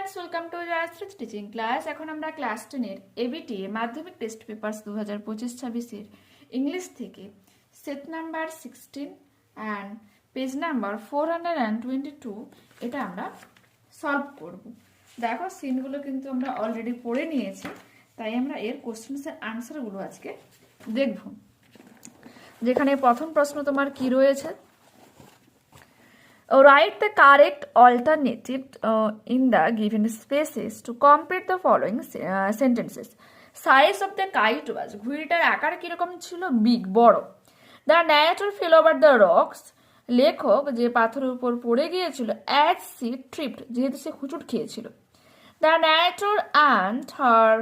Friends welcome to Jayashri teaching class. এখন আমরা class 10 এর ABTA মাধ্যমিক টেস্ট পেপারস 2025-26 এর ইংলিশ থেকে set number 16 and page number 422 এটা আমরা সলভ করব। দেখো সিনগুলো কিন্তু আমরা অলরেডি পড়ে নিয়েছি, তাই আমরা এর কোশ্চেনসের আনসারগুলো আজকে দেখব। যেখানে প্রথম প্রশ্ন তোমার কি রয়েছে, write the correct alternative in the given spaces to complete the following sentences. Size of the kite was, ঘুড়িটার আকার কিরকম ছিল? বিগ, বড়। The narrator fell over the rocks, লেখক যে পাথরের উপর পড়ে গিয়েছিল, as she tripped, যেহেতু সে হুচুট খেয়েছিল। The narrator and her,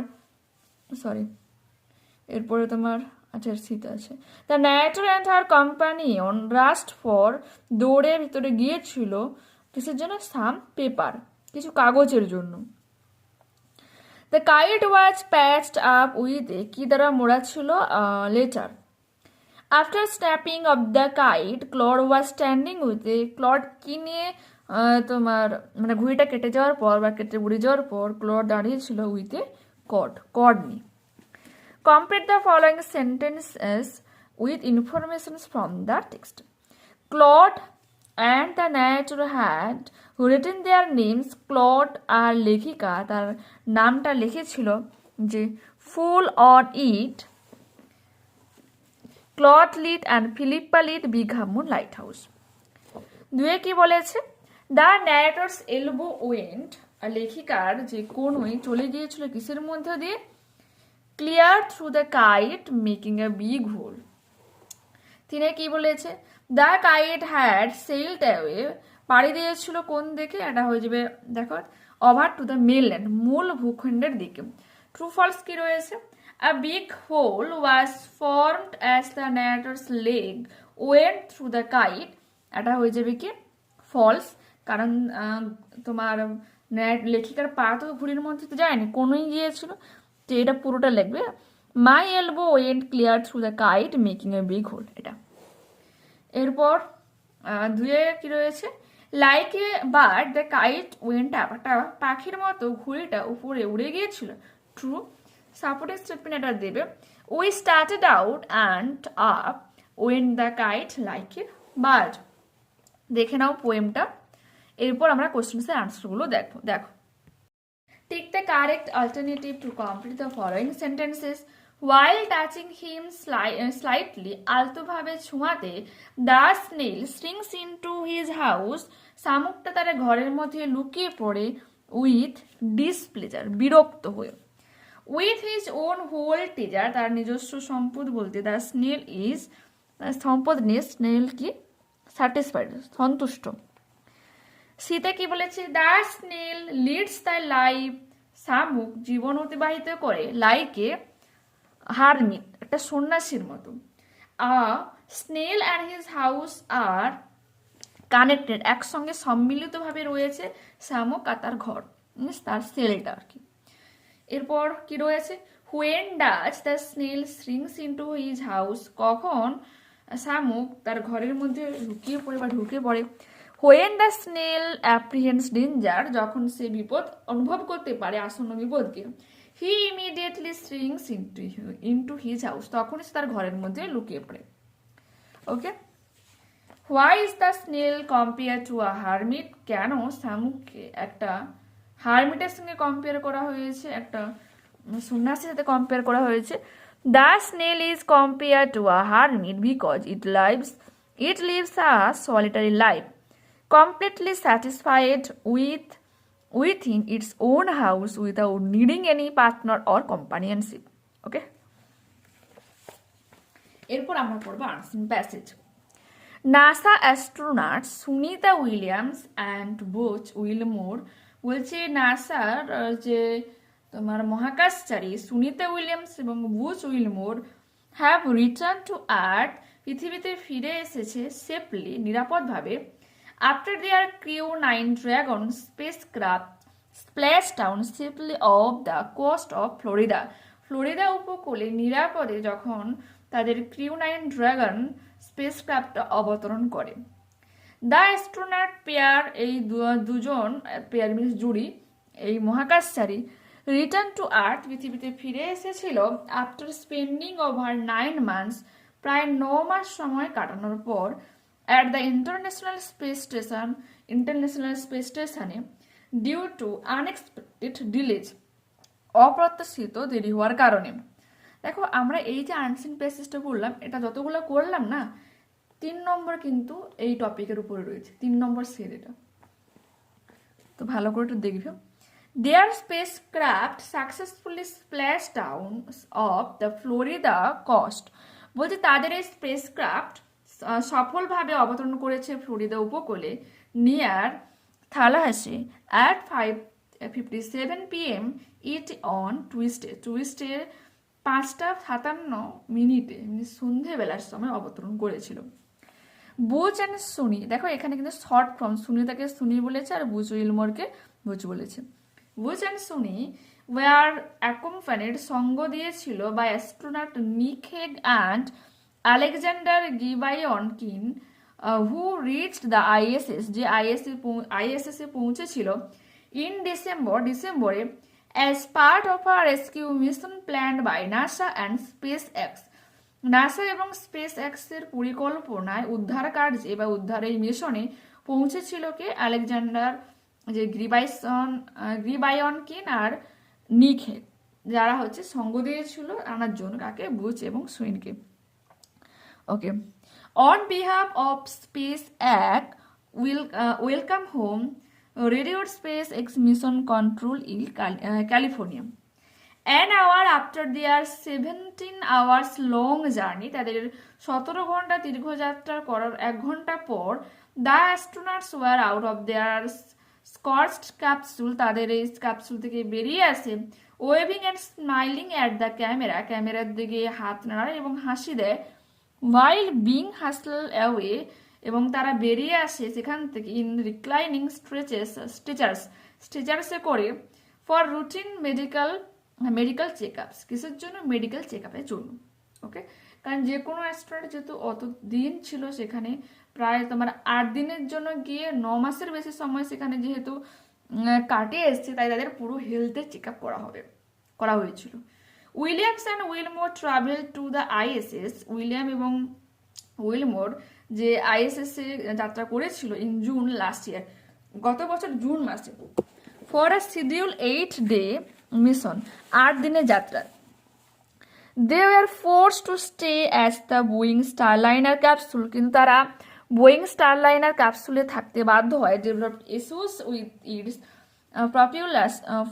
এরপরে তোমার আছে the narrator and her companion rushed for, দৌড়ে ভিতরে গিয়েছিল কিসের জন্য? সাম পেপার, কিছু কাগজের জন্য। The kite was patched up with a, কি দ্বারা মোড়া ছিল? Letter. After snapping off the kite Claude was standing with a, Claude কি নিয়ে তোমার মানে ঘুড়িটা কেটে যাওয়ার পর বা কেটে উড়ে যাওয়ার পর ক্লড দাঁড়িয়েছিল উইথ এ কর্ড নিয়ে। Complete the following sentences with information from the text. Claude and the narrator had written their names. Claude আর লেখিকা তার নামটা লিখেছিল যে full on it. Claude lit and Philippa lit Bigha Moon Lighthouse. দুয়ে কি বলেছে? The narrator's elbow went, আর লেখিকার যে কোণই চলে গিয়েছিল কিসের মধ্যে দিয়ে? Clear through the kite making a big whole. তিনি কি বলেছে? The kite had sailed away, পাড়ি দিয়েছিল কোন দিকে? এটা হয়ে যাবে দেখো ওভার টু দ্য মেনল্যান্ড, মূল ভূখণ্ডের দিকে। ট্রু ফলস কি রয়েছে? A big hole was formed as the narrator's leg went through the kite, এটা হয়ে যাবে কি? ফলস, কারণ তোমার লেখিকার পা তো ঘুড়ির মধ্যে তো যায়নি, কোনোই গিয়েছিল, তো এটা পুরোটা লিখবে my elbow went clear through the kite making a big hole, এটা। এরপর দুয়ে কি রয়েছে? Like a bird the kite went up, একটা পাখির মতো ঘুড়িটা উপরে উড়ে গিয়েছিল। ট্রু। সাপোর্টিং স্টেটমেন্ট এটা দেবে we started out and up went the kite like a bird. দেখে নাও পোয়েমটা। এরপর আমরা কোশ্চেন্সের আনসারগুলো দেখো। Take the correct alternative to complete the following sentences. While touching him slightly, আলতোভাবে ছোঁয়াতে, the snail shrinks into his house, শামুকটা তার ঘরের মধ্যে লুকিয়ে পড়ে, with displeasure, বিরক্ত হয়ে। With his own whole treasure, তার নিজস্ব সম্পদ বলতে the snail is, সম্পদ নিয়ে snail কি? স্যাটিসফাইড, সন্তুষ্ট। সীতা কি বলেছে? The snail leads the life, শামুক জীবন অতিবাহিত করে, লাইকে হারমিট, একটা সন্ন্যাসীর মতো। A snail and his house are connected, একসঙ্গে সম্মিলিতভাবে রয়েছে শামুক আর তার ঘর, তার সেলটা আর কি। এরপর কি রয়েছে? When does the snail shrinks into his house, কখন শামুক তার ঘরের মধ্যে লুকিয়ে পড়ে বা ঢুকে পড়ে। When the snail apprehends danger, যখন সে বিপদ অনুভব করতে পারে, আসন্ন বিপদকে। He immediately shrinks into his house, তখন সে তার ঘরের মধ্যে লুকিয়ে পড়ে। Okay. Why is the snail compare to a hermit, কেন শামুককে একটা হারমিটের সঙ্গে কম্পেয়ার করা হয়েছে, একটা সন্ন্যাসীর সাথে কম্পেয়ার করা হয়েছে। The snail is compare to a hermit because it lives a solitary life, completely satisfied within its own house without needing any partner or companionship. Okay? এরপর আমরা পড়ব answer passage. NASA astronauts Sunita Williams and Butch Wilmore, বলছে নাসার যে তোমার মহাকাশচারী Sunita Williams এবং Butch Wilmore have return to earth, পৃথিবীতে ফিরে এসেছে সেফলি, নিরাপদভাবে। After their Crew 9 Dragon spacecraft splashed down safely off the coast of Florida, Florida উপকূলে নিরাপদে যখন তাদের Crew 9 Dragon স্পেসক্রাফট অবতরণ করে। দ্য অ্যাস্ট্রোনট পেয়ার, এই দুজন পেয়ার মিনস জুড়ি, এই মহাকাশচারী রিটার্ন টু আর্থ পৃথিবীতে ফিরে এসেছিল আফটার স্পেন্ডিং ওভার 9 মান্থস, প্রায় 9 মাস সময় কাটানোর পর অ্যাট দ্য ইন্টারন্যাশনাল স্পেস স্টেশনে ডিউ টু আনএক্সপেক্টেড ডিলেজ, অপ্রত্যাশিত দেরি হওয়ার কারণে। দেখো আমরা এই যে আনসিন প্লেসেসটা করলাম, এটা যতগুলো করলাম না, 3 নম্বর কিন্তু এই টপিকের উপরে রয়েছে, 3 নম্বর সেট এটা, তো ভালো করে একটু দেখবে। Their spacecraft successfully splashed down off the Florida coast. বলছে তাদের এই স্পেসক্রাফট সফলভাবে অবতরণ করেছে ফ্লোরিডা উপকূলে near Tallahassee at 5:57 PM it on টুইস্টের 5:57 মানে সন্ধেবেলার সময় অবতরণ করেছিল। বুচ অ্যান্ড সুনি, দেখো এখানে কিন্তু শর্ট ফর্ম, সুনি তাকে সুনি বলেছে আর বুচ উইলমোরকে বুচ বলেছে। Butch and Suni were accompanied, সঙ্গ দিয়েছিল by astronaut Nick Hague and Alexander Gibaynkin who reached the ISS, যে আইএসএস এ পৌঁছেছিল ইন ডিসেম্বরে as part of a rescue mission planned by NASA and SpaceX. NASA এবং স্পেস এক্সের পরিকল্পনায় উদ্ধার কার্যে বা উদ্ধারের মিশনে পৌঁছেছিল কে? আলেকজান্ডার যে গ্রিবায়নকিন আর নিক হেগ, যারা হচ্ছে সঙ্গ দিয়েছিল আনার জন্য কাকে? বুচ এবং সুইনকে। ওকে, অন বিহাফ অফ স্পেস এক ওয়েলকাম হোম রেডিওর space x mission control in California. An hour after their 17 hours long journey, তাদের 17 ঘন্টা দীর্ঘযাত্রা করার 1 ঘন্টা পর, the astronauts were out of their scorched capsule, তাদের এই ক্যাপসুল থেকে বেরিয়ে আসে, waving and smiling at the camera, ক্যামেরার দিকে হাত নাড়া এবং হাসি দেয়, while being hustled away, এবং তারা বেরিয়ে আসে সেখান থেকে in reclining স্ট্রেচার্সে করে for routine মেডিকেল চেকআপস। কিসের জন্য? মেডিকেল চেকআপের জন্য। ওকে, কারণ যে কোনো অ্যাস্ট্রোনট যেহেতু অত দিন ছিল সেখানে, প্রায় তোমার 8 দিনের জন্য গিয়ে 9 মাসের বেশি সময় সেখানে যেহেতু কাটিয়ে এসছে, তাই তাদের পুরো হেলথের চেকআপ করা হয়েছিল। Williams and Wilmore travel to the ISS, William এবং উইলমোর যে আইএসএস এ যাত্রা করেছিল ইন জুন লাস্ট ইয়ার, গত বছর জুন মাসে, for a schedule 8-day mission, 8 দিনের যাত্রা। They were forced to stay as the Boeing Starliner capsule, কিন্তু তারা বোয়িং স্টারলাইনার ক্যাপসুলে থাকতে বাধ্য হয়। Developed issues with its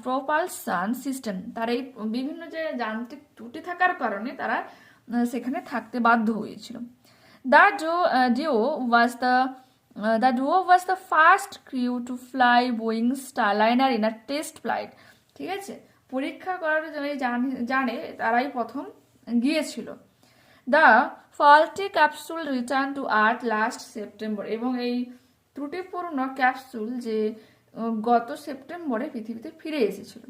propulsion system, তার এই বিভিন্ন যে যান্ত্রিক ত্রুটি থাকার কারণে তারা সেখানে থাকতে বাধ্য হয়েছিল। The duo was the first crew to fly Boeing Starliner in a test flight. ঠিক আছে, পরীক্ষা করার জন্য জানে তারাই প্রথম গিয়েছিল। The faulty capsule return to earth last September, এবং এই ত্রুটিপূর্ণ ক্যাপসুল যে গত সেপ্টেম্বরে পৃথিবীতে ফিরে এসেছিল।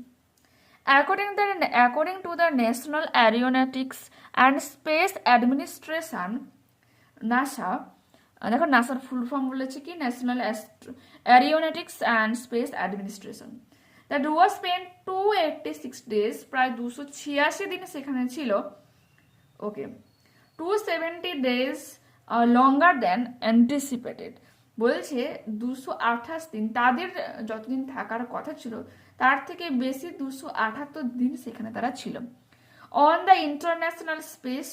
According to the national Aeronautics and space administration, NASA, দেখো নাসার ফুল ফর্ম বলেছে কি? National Aeronautics and space administration. That was spend 286 days, প্রায় 286 দিন সেখানে ছিল। ওকে, 270 days লঙ্গার দেন অ্যান্টিসিপেটেড, বলছে 228 দিন, তাদের যতদিন থাকার কথা ছিল তার থেকে বেশি 278 দিন সেখানে তারা ছিল। On the international space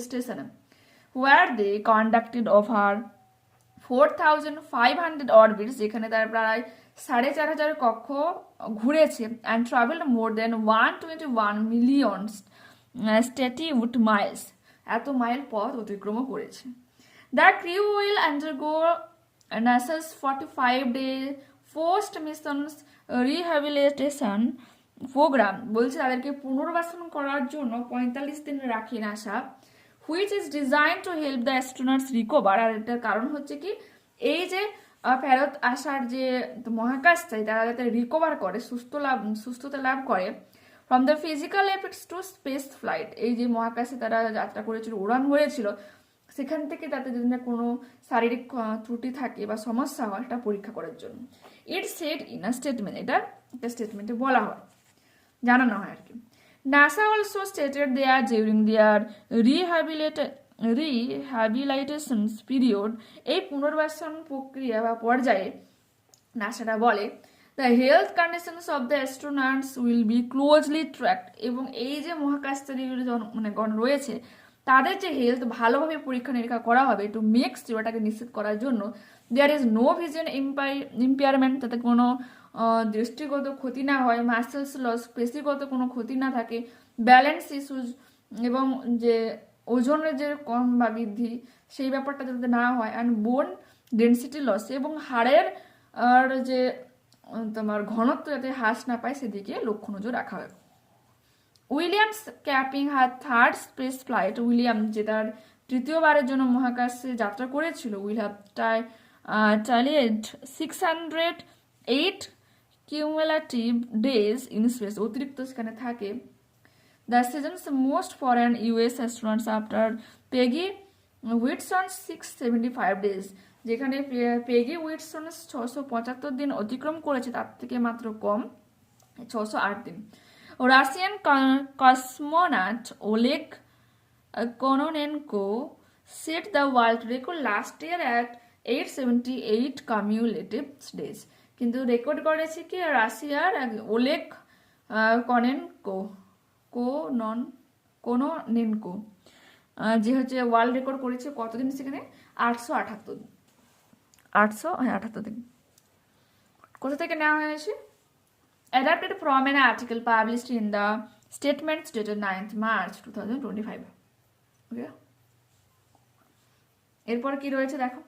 station where they conducted over 4,500 orbits, যেখানে তারা প্রায় 4,500 কক্ষ ঘুরেছে, and traveled more than 121 million statute miles, এত মাইল পথ অতিক্রম করেছে। The crew will undergo NASA's 45-day post-missions rehabilitation program, বলছে তাদেরকে পুনর্বাসন করার জন্য 45 দিন রাখে NASA, which is designed to help the astronauts recover, আর এটার কারণ হচ্ছে কি? এই যে ফেরত আসার যে মহাকাশচারী তারা যাতে রিকভার করে, সুস্থতা লাভ করে from the physical effects to space flight, এই যে মহাকাশে তারা যাত্রা করেছিল, উড়ান হয়েছিল, সেখান থেকে তাতে যদি না কোনো শারীরিক ত্রুটি থাকে বা সমস্যা হয় এটা পরীক্ষা করার জন্য। ইট সেড ইন আ স্টেটমেন্ট, এটা একটা স্টেটমেন্টে বলা হয়, জানানো হয় আর কি। NASA also stated that during their rehabilitation period, এই পুনর্বাসন প্রক্রিয়া বা পর্যায়ে নাসাটা বলে the health conditions of the astronauts will be closely tracked, এবং এই যে মহাকাশচারী মানে গণ রয়েছে তাদের যে হেলথ ভালোভাবে পরীক্ষা নিরীক্ষা করা হবে টু মেক শিওর, এটাকে নিশ্চিত করার জন্য there is no vision impairment, যাতে কোনো দৃষ্টিগত ক্ষতি না হয়, মাসেলস লস পেশিগত কোনো ক্ষতি না থাকে, ব্যালেন্স ইস্যুজ এবং যে ওজনের যে কম বা বৃদ্ধি সেই ব্যাপারটা যাতে না হয়, অ্যান্ড বোন ডেন্সিটি লস, এবং হাড়ের আর যে তোমার ঘনত্ব যাতে হ্রাস না পায় সেদিকে লক্ষ্য নজর রাখা হয়। Williams capping her third space flight, William যে তার তৃতীয়বারের জন্য মহাকাশে যাত্রা করেছিল, will have tallied 608 cumulative days in space, অতিরিক্ত সেখানে থাকে। The seasons most foreign US astronauts after Peggy Whitson 675 days, যেখানে পেগি হুইটসন 675 দিন অতিক্রম করেছে তার থেকে মাত্র কম 608 দিন। Russian cosmonaut Oleg Kononenko set the world record last year at 878 cumulative days, কিন্তু রেকর্ড করেছে কি রাশিয়ার ওলেগ কোনোনেনকো, যে হচ্ছে ওয়ার্ল্ড রেকর্ড করেছে কতদিন সেখানে 878 দিন। কোথা থেকে নেওয়া হয়েছে? Adapted from an article published in the Statements dated 9th March 2025. Okay. এরপর কি রয়েছে দেখো,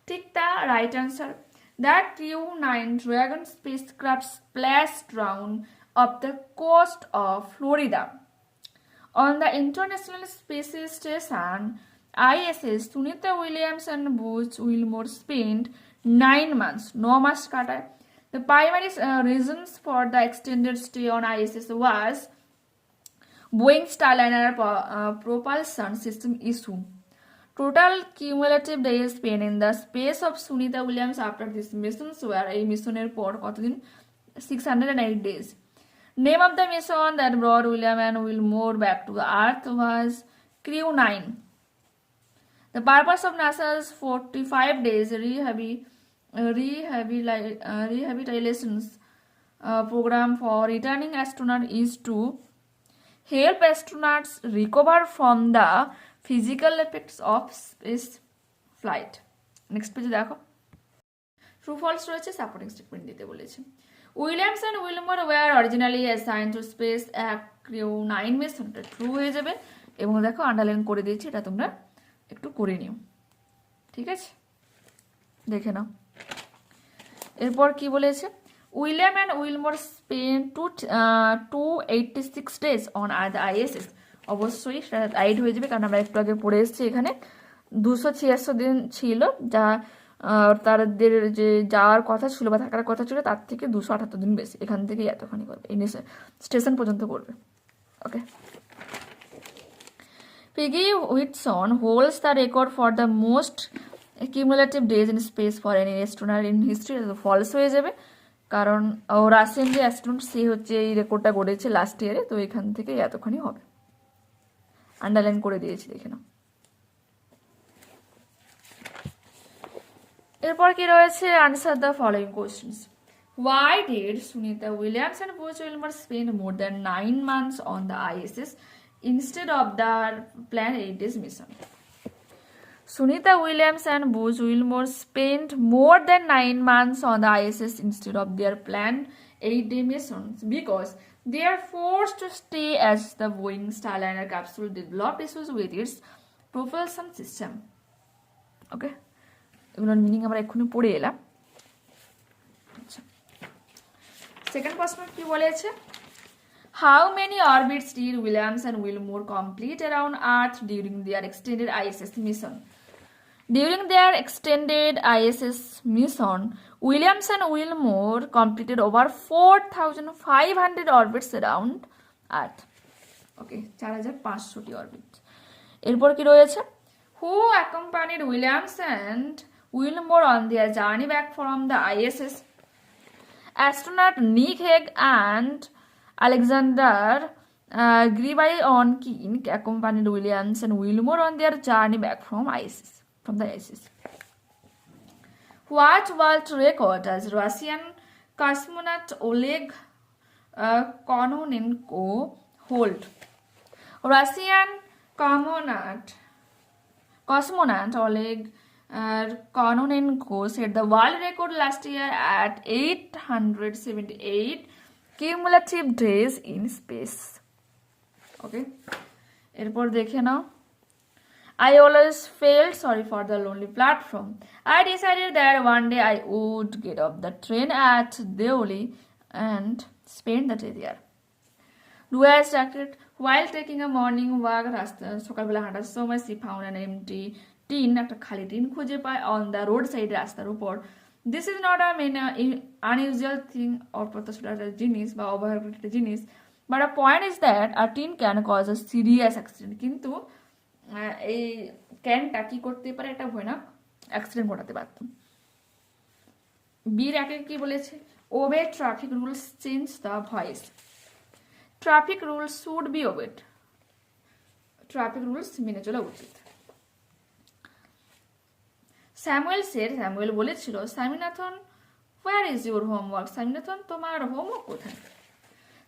ঠিক তা right answer. The Q9 Dragon spacecraft splashed down off the coast of Florida. On the International Space Station, ISS, Sunita Williams and Buzz Wilmore spent 9 months, 9 মাস কাটায়। The primary reasons for the extended stay on ISS was Boeing Starliner propulsion system issue. Total cumulative days spent in the space of Sunita Williams after this mission were a missioner পর কতদিন 608 days. Name of the mission that brought William and Wilmore back to the Earth was Crew 9. The purpose of NASA's 45 days rehabilitation program for returning astronauts is to help astronauts recover from the physical effects of space flight. Next page দেখো, true false রয়েছে, supporting statement দিতে বলেছে। Williams and Wilmore were originally assigned to space crew 9 মিশনটা true হয়ে যাবে, এবং দেখো underline করে দিয়েছি, এটা তোমরা একটু করে নিও, ঠিক আছে, দেখে নাও। এরপর কি বলেছে, William and Wilmore spend 286 days on the ISS, অবশ্যই সেটা রাইট হয়ে যাবে, কারণ আমরা একটু আগে পড়ে এসেছি এখানে 286 দিন ছিল, যা তাদের যে যাওয়ার কথা ছিল বা থাকার কথা ছিল তার থেকে 278 দিন বেশি, এখান থেকে এতখানি করবে, এই স্টেশন পর্যন্ত করবে। ওকে, Peggy Whitson holds the record for the most cumulative days in space for any astronaut in history. False হয়ে যাবে, কারণ রাশিয়ান যে অ্যাস্ট্রোনট সে হচ্ছে এই রেকর্ডটা গড়েছে লাস্ট ইয়ারে, তো এখান থেকে এতখানি হবে, আন্ডারলাইন করে দিয়েছি, দেখে নাও। এরপর কি রয়েছে, answer the following questions. Why did Sunita Williams and Buzz Wilmore spend more than 9 months on the ISS instead of the planned 8 days mission? Sunita Williams and Buzz Wilmore spent more than 9 months on the ISS instead of their planned 8-day missions because they are forced to stay as the Boeing Starliner capsule developed issues with its propulsion system. Okay, এগুলোর meaning আমরা এক্ষুনি পড়ে এলাম। আচ্ছা, second প্রশ্ন কি বলেছে, How many orbits did Williams and Wilmore complete around Earth during their extended ISS mission? During their extended ISS mission, Williams and Wilmore completed over 4,500 orbits around Earth. Okay, 4,500 orbits. এরপর কি রয়েছে, who accompanied Williams and Wilmore on their journey back from the ISS. Astronaut Nick Hague and Alexander Gribay on Keen accompanied Williams and Wilmore on their journey back from the ISS. What world record does Russian cosmonaut Oleg Kononenko hold? Russian cosmonaut Oleg Kononenko set the world record last year at 878 cumulative days in space. Okay, এরপর দেখে নাও। I always felt sorry for the lonely platform. I decided that one day I would get off the train at Deoli and spend the day there. Do I started while taking a morning walk সকালবেলা হাঁটার সময় she found an empty tin, একটা খালি tin খুঁজে পায় on the road side রাস্তার উপর। This is not a unusual thing অপ্রত্যাশিত একটা জিনিস বা অবহেলিত একটা জিনিস, but a point is that a tin can cause a serious accident. কিন্তু এই ক্যানটা কি করতে পারে, একটা ভয়ানক অ্যাক্সিডেন্ট ঘটাতে পারত। বির একে কি বলেছে, obey traffic rules change the voice. Traffic rules should be obeyed, traffic rules মেনে চলা উচিত। স্যামুয়েল বলেছিল, Swaminathan where is your homework, Swaminathan তোমার হোমওয়ার্ক কোথায়?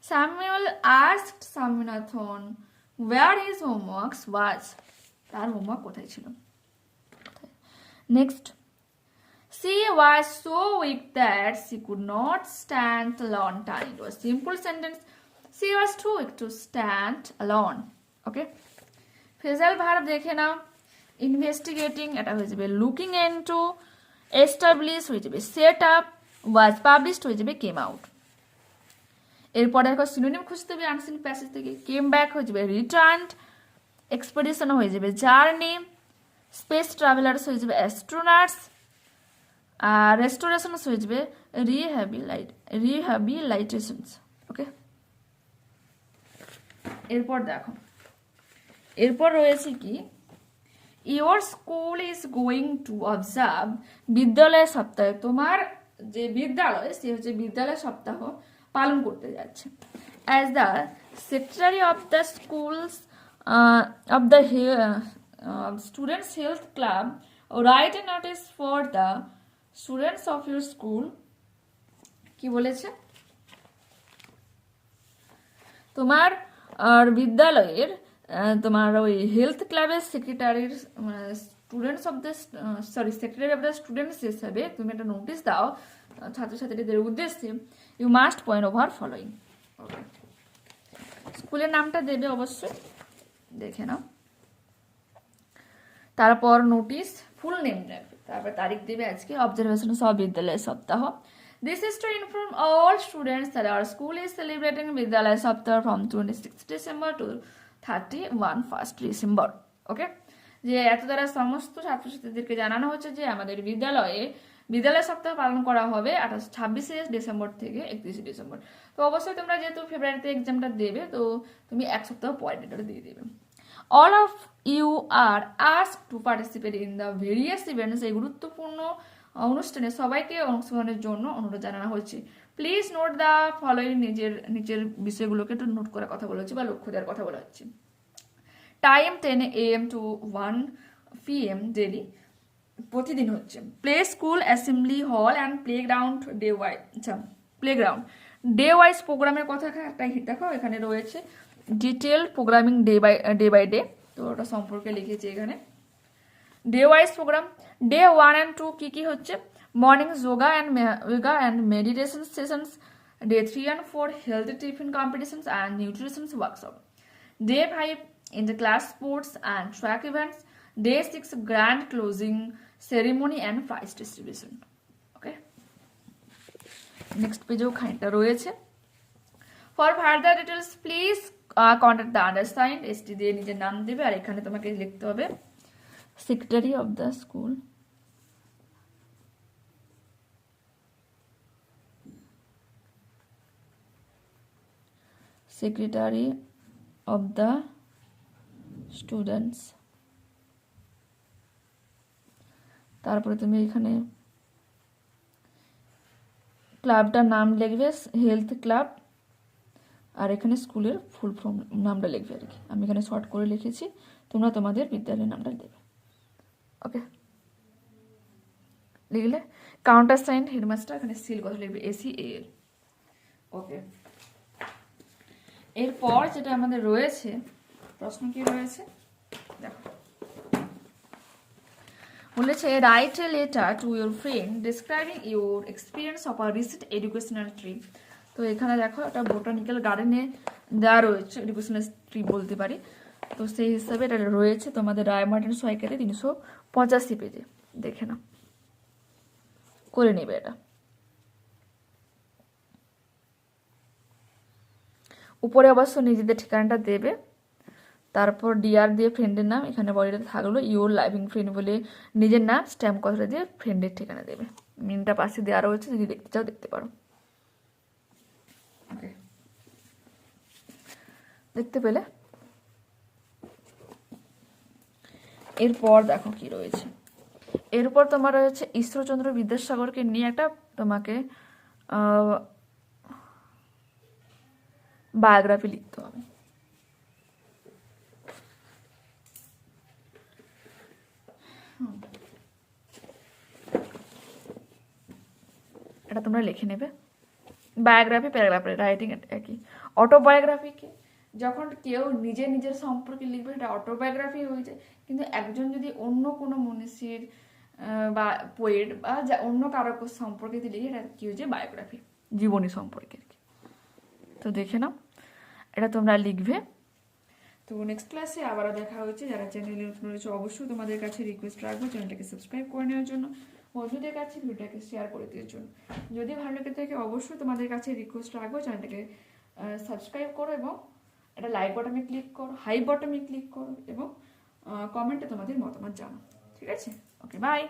Samuel asked Swaminathan where his homework was, তার হোমওয়ার্ক কোথায় ছিল। Next, she was so weak that she could not stand alone. Turn into a simple sentence, she was too weak to stand alone. Okay, phrasal verb দেখে নাও। Investigating এটা হয়ে যাবে looking into, establish হয়ে যাবে set up, was published হয়ে যাবে came out. এরপরে দেখো সিনোনিম খুঁজতে হবে আনসিন প্যাসেজ থেকে। কেম ব্যাক হয়ে যাবে রিটার্নড, এক্সপেডিশন হয়ে যাবে জার্নি, স্পেস ট্রাভেলার্স হয়ে যাবে অ্যাস্ট্রোনটস, আর রেস্টোরেশনস হয়ে যাবে রিহ্যাবিলাইটেশনস। ওকে, এরপর দেখো, এরপর রয়েছে কি, your school is going to observe, বিদ্যালয় সপ্তাহে, তোমার যে বিদ্যালয় সে হচ্ছে বিদ্যালয় সপ্তাহ পালন করতে যাচ্ছে। As the secretary of the schools of the students health club, write a notice for the students of your school. কি বলেছে, তোমার বিদ্যালয়ের তোমার ওই হেলথ ক্লাবের সেক্রেটারির students of the secretary of the students হিসাবে তুমি একটা নোটিশ দাও ছাত্রছাত্রীদের উদ্দেশ্যে। You must point over following. স্কুলের নামটা দেবে অবশ্যই, দেখে নাও। তারপর নোটিশ ফুল নেম রাখবে, তারপর তারিখ দেবে আজকে অবজারভেশন সব বিদ্যালয় সপ্তাহ। This is to inform all students that our school is celebrating Vidyalaya Saptah from 26 December to 1st December. ওকে, যে এত দ্বারা সমস্ত ছাত্রছাত্রীদেরকে জানানো হচ্ছে যে আমাদের বিদ্যালয় সপ্তাহ পালন করা হবে 26শে ডিসেম্বর থেকে 31শে ডিসেম্বর। তো অবশ্যই তোমরা যেহেতু ফেব্রুয়ারিতে এক্সামটা দেবে, তো তুমি এক সপ্তাহ পরে ডেটটা দিয়ে দেবে। All of you are asked to participate in the various events, এই গুরুত্বপূর্ণ অনুষ্ঠানে সবাইকে অংশগ্রহণের জন্য অনুরোধ জানানো হয়েছে। প্লিজ নোট দ্য ফলোয়িং, নিচের বিষয়গুলোকে একটু নোট করার কথা বলা হচ্ছে বা লক্ষ্য দেওয়ার কথা বলা হচ্ছে। Time 10 AM to 1 PM daily, প্রতিদিন হচ্ছে। Play school assembly hall and playground day wise, আচ্ছা প্লেগ্রাউন্ড ডে ওয়াইজ প্রোগ্রামের কথা দেখো এখানে রয়েছে detail programming day by day, তো ওটা সম্পর্কে লিখেছি এখানে। Day wise programme, day 1 and 2 কি হচ্ছে, morning yoga and meditation sessions, day 3 and 4 health tiffin competitions and nutrition workshop, day 5 inter-class sports and track events, day 6 grand closing ceremony and prize distribution. Okay, next page খানিকটা রয়েছে। For further details please contact the undersigned, ST দিয়ে নিজের নাম দেবে, আর এখানে তোমাকে লিখতে হবে secretary of the school, secretary of the students তারপরে তুমি এখানে ক্লাবটার নাম লিখবে হেলথ ক্লাব, আর এখানে স্কুলের ফুল ফর্ম নামটা লিখবে আর কি। আমি এখানে শর্ট করে লিখেছি, তোমরা তোমাদের বিদ্যালয়ের নামটা দেবে। ওকে, লিখলে কাউন্টার সাইন হেডমাস্টার, এখানে সিল কথা লিখবে ACAL। ওকে, এরপর যেটা আমাদের রয়েছে প্রশ্ন কি রয়েছে দেখো, বলেছে write a letter to your friend describing your experience of a recent educational trip. তো এখানে দেখো একটা বোটানিক্যাল গার্ডেনে দেওয়া রয়েছে, এডুকেশনাল ট্রিপ বলতে পারি। তো সেই হিসাবে এটা রয়েছে তোমাদের রায়মার্টিন সহায়িকাতে 385 পেজে, দেখে নাও, করে নেবে এটা। উপরে অবশ্য নিজেদের ঠিকানাটা দেবে, তারপর ডিআর দিয়ে ফ্রেন্ডের নাম, এখানে বডিতে থাকলো ইউর লাইভিং ফ্রেন্ড বলে নিজের নাম, স্ট্যাম্প কথাটা দিয়ে ফ্রেন্ডের ঠিকানা দেবে। মিনটা পাশে দেওয়া রয়েছে, যদি দেখতে চাও দেখতে পারো। ওকে, দেখতে পেলে? এরপর দেখো কি রয়েছে, এরপর তোমার রয়েছে ঈশ্বরচন্দ্র বিদ্যাসাগরকে নিয়ে একটা তোমাকে বায়োগ্রাফি লিখতে হবে। এটা তোমরা লিখে নেবে। বায়োগ্রাফি প্যারাগ্রাফি রাইটিং একই। অটোবায়োগ্রাফিকে যখন কেউ নিজের সম্পর্কে লিখবে সেটা অটোবায়োগ্রাফি হয়ে যায়, কিন্তু একজন যদি অন্য কোনো মনীষীর বা পোয়েট বা অন্য কারো সম্পর্কে লিখে এটা কি হয়েছে বায়োগ্রাফি, জীবনী সম্পর্কে আর কি। তো দেখে নাও, এটা তোমরা লিখবে। তো নেক্সট ক্লাসে আবারও দেখা হচ্ছে। যারা চ্যানেলে নতুন রয়েছে অবশ্যই তোমাদের কাছে রিকোয়েস্ট রাখবো চ্যানেলটাকে সাবস্ক্রাইব করে নেওয়ার জন্য, বন্ধুদের কাছে ভিডিওটাকে শেয়ার করে দেওয়ার জন্য। যদি ভালো লেগে থাকে অবশ্যই তোমাদের কাছে রিকোয়েস্ট রাখবো চ্যানেলটাকে সাবস্ক্রাইব করো এবং একটা লাইক বাটনে ক্লিক করো, হাই বাটনে ক্লিক করো এবং কমেন্টে তোমাদের মতামত জানাও। ঠিক আছে? ওকে, বাই।